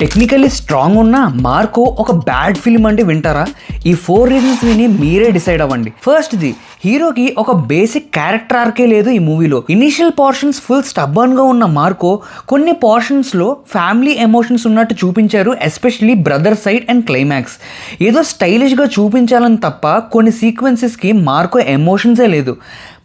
Technically strong ఉన్న Marco ఒక bad film అంటే వింటారా? ఈ 4 రీజన్స్ విని మీరే డిసైడ్ అవ్వండి. ఫస్ట్ది, హీరోకి ఒక బేసిక్ క్యారెక్టర్ ఆర్కే లేదు ఈ మూవీలో. ఇనిషియల్ పోర్షన్స్ ఫుల్ స్టబ్బర్న్గా ఉన్న మార్కో కొన్ని పోర్షన్స్లో ఫ్యామిలీ ఎమోషన్స్ ఉన్నట్టు చూపించారు, especially brother side and climax. ఏదో స్టైలిష్గా చూపించాలని తప్ప కొన్ని సీక్వెన్సెస్కి మార్కో ఎమోషన్సే లేదు.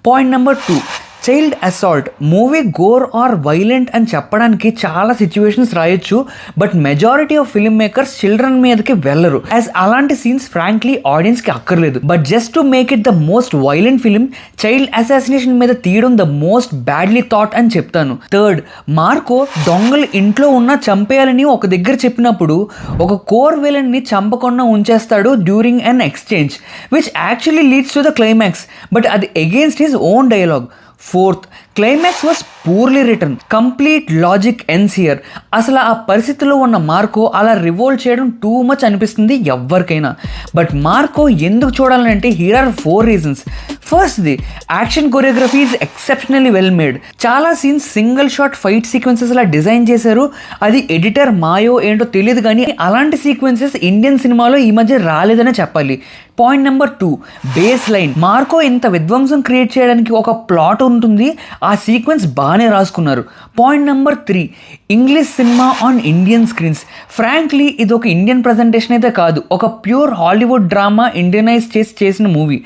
Point number 2, child assault. Movie gore or violent అని చెప్పడానికి చాలా సిచ్యువేషన్స్ రాయొచ్చు, but majority of film makers children మీదకి వెళ్ళరు, యాజ్ అలాంటి సీన్స్ ఫ్రాంక్లీ ఆడియన్స్కి అక్కర్లేదు. But just to make it the most violent film, child assassination మీద తీయడం ద మోస్ట్ బ్యాడ్లీ థాట్ అని చెప్తాను. థర్డ్, మార్కో దొంగలు ఇంట్లో ఉన్న చంపేయాలని ఒక దగ్గర చెప్పినప్పుడు ఒక కోర్ విలన్ని చంపకుండా ఉంచేస్తాడు during an exchange, which actually leads to the climax, but అది against his own dialogue. Fourth, climax was poorly written, complete logic ends here. అసలు ఆ పరిస్థితిలో ఉన్న మార్కో అలా రివోల్ట్ చేయడం టూ మచ్ అనిపిస్తుంది ఎవరికైనా. బట్ మార్కో ఎందుకు చూడాలంటే హియర్ ఆర్ 4 రీజన్స్. ఫస్ట్ది, action choreography is exceptionally well made. చాలా scenes single shot fight sequences అలా డిజైన్ చేశారు. అది ఎడిటర్ మాయో ఏంటో తెలియదు, కానీ అలాంటి సీక్వెన్సెస్ ఇండియన్ సినిమాలో ఈ మధ్య రాలేదనే చెప్పాలి. Point number 2, base line. Marco ఇంత విధ్వంసం క్రియేట్ చేయడానికి ఒక ప్లాట్ ఉంటుంది, ఆ సీక్వెన్స్ బాగానే రాసుకున్నారు. Point number 3, English cinema on Indian screens. Frankly ఇది ఒక ఇండియన్ ప్రజెంటేషన్ అయితే కాదు, ఒక ప్యూర్ హాలీవుడ్ డ్రామా ఇండియనైజ్ చేసిన మూవీ.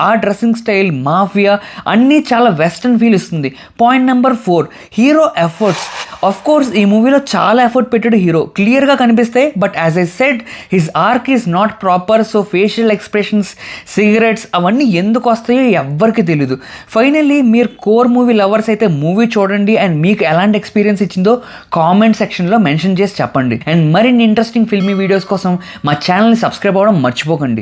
ఆ డ్రెస్సింగ్ స్టైల్, మాఫియా అన్నీ చాలా వెస్టర్న్ ఫీల్ ఇస్తుంది. Point number 4, hero efforts. Of course ఈ మూవీలో చాలా ఎఫర్ట్ పెట్టాడు హీరో, క్లియర్గా కనిపిస్తాయి. But as I said, his arc is not proper. So facial expressions, cigarettes అవన్నీ ఎందుకు వస్తాయో ఎవ్వరికి తెలీదు. ఫైనల్లీ మీరు కోర్ మూవీ లవర్స్ అయితే మూవీ చూడండి, అండ్ మీకు ఎలాంటి ఎక్స్పీరియన్స్ ఇచ్చిందో కామెంట్ సెక్షన్లో మెన్షన్ చేసి చెప్పండి. అండ్ మరిన్ని ఇంట్రెస్టింగ్ ఫిల్మీ వీడియోస్ కోసం మా ఛానల్ని సబ్స్క్రైబ్ అవ్వడం మర్చిపోకండి.